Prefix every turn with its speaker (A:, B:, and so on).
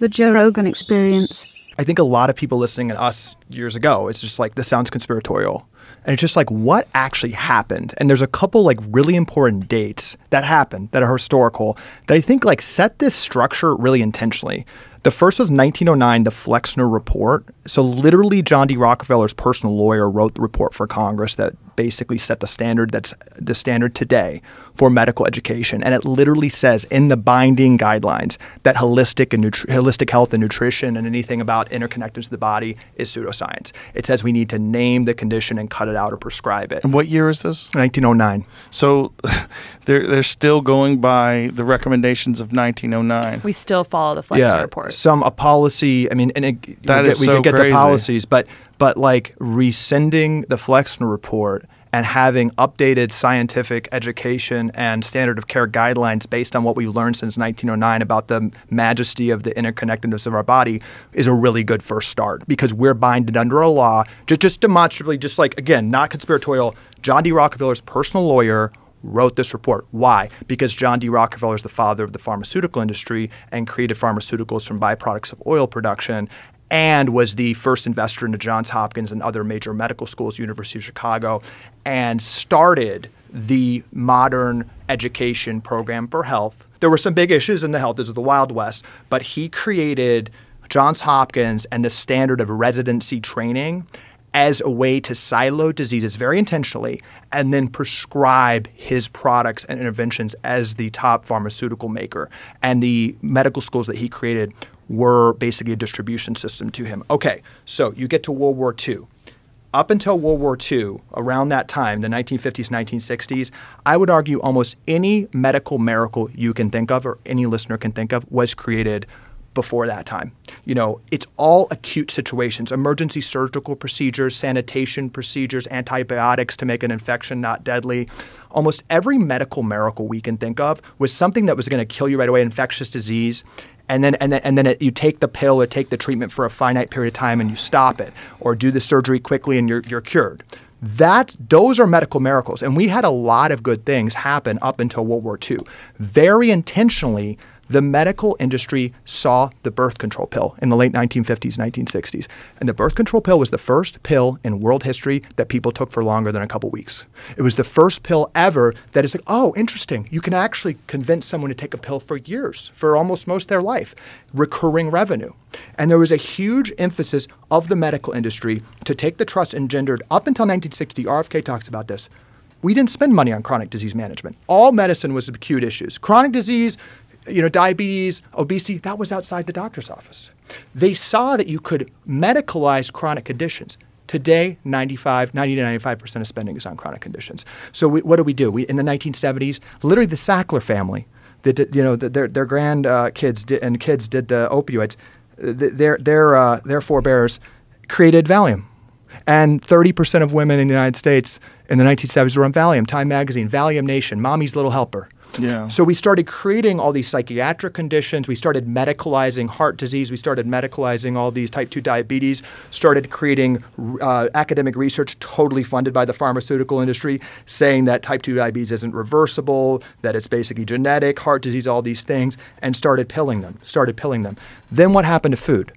A: The Joe Rogan Experience.
B: I think a lot of people listening to us years ago, it's just like, this sounds conspiratorial. And it's just like, what actually happened? And there's a couple like really important dates that happened that are historical that I think like set this structure really intentionally. The first was 1909, the Flexner Report. So literally John D. Rockefeller's personal lawyer wrote the report for Congress that basically set the standard that's the standard today for medical education. And it literally says in the binding guidelines that holistic health and nutrition and anything about interconnectedness of the body is pseudoscience. It says we need to name the condition and cut it out or prescribe it.
C: And what year is this?
B: 1909.
C: So they're still going by the recommendations of 1909.
D: We still follow the Flexner Report.
B: Some a policy. I mean, and we could get
C: crazy.
B: the policies, but like rescinding the Flexner Report and having updated scientific education and standard of care guidelines based on what we've learned since 1909 about the majesty of the interconnectedness of our body is a really good first start, because we're binded under a law, just demonstrably, just like, again, not conspiratorial. John D. Rockefeller's personal lawyer wrote this report. Why? Because John D. Rockefeller is the father of the pharmaceutical industry and created pharmaceuticals from byproducts of oil production, and was the first investor into Johns Hopkins and other major medical schools, University of Chicago, and started the modern education program for health. There were some big issues in the health. This was the Wild West, but he created Johns Hopkins and the standard of residency training as a way to silo diseases very intentionally and then prescribe his products and interventions as the top pharmaceutical maker. And the medical schools that he created were basically a distribution system to him. Okay, so you get to World War II. Up until World War II, around that time, the 1950s, 1960s, I would argue almost any medical miracle you can think of or any listener can think of was created before that time. You know, it's all acute situations, emergency surgical procedures, sanitation procedures, antibiotics to make an infection not deadly. Almost every medical miracle we can think of was something that was going to kill you right away, infectious disease. And then you take the pill or take the treatment for a finite period of time and you stop it, or do the surgery quickly and you're cured. Those are medical miracles. And we had a lot of good things happen up until World War II. Very intentionally, the medical industry saw the birth control pill in the late 1950s, 1960s. And the birth control pill was the first pill in world history that people took for longer than a couple weeks. It was the first pill ever that is like, oh, interesting. You can actually convince someone to take a pill for years, for almost most of their life. Recurring revenue. And there was a huge emphasis of the medical industry to take the trust engendered up until 1960. RFK talks about this. We didn't spend money on chronic disease management. All medicine was acute issues. Chronic disease, diabetes, obesity, that was outside the doctor's office. They saw that you could medicalize chronic conditions. Today, 90 to 95% of spending is on chronic conditions. So what do? In the 1970s, literally the Sackler family, their grandkids did the opioids. Their forebears created Valium. And 30% of women in the United States in the 1970s were on Valium. Time Magazine, Valium Nation, Mommy's Little Helper.
C: Yeah. So
B: we started creating all these psychiatric conditions. We started medicalizing heart disease. We started medicalizing all these type 2 diabetes, started creating academic research totally funded by the pharmaceutical industry, saying that type 2 diabetes isn't reversible, that it's basically genetic, heart disease, all these things, and started pilling them. Then what happened to food?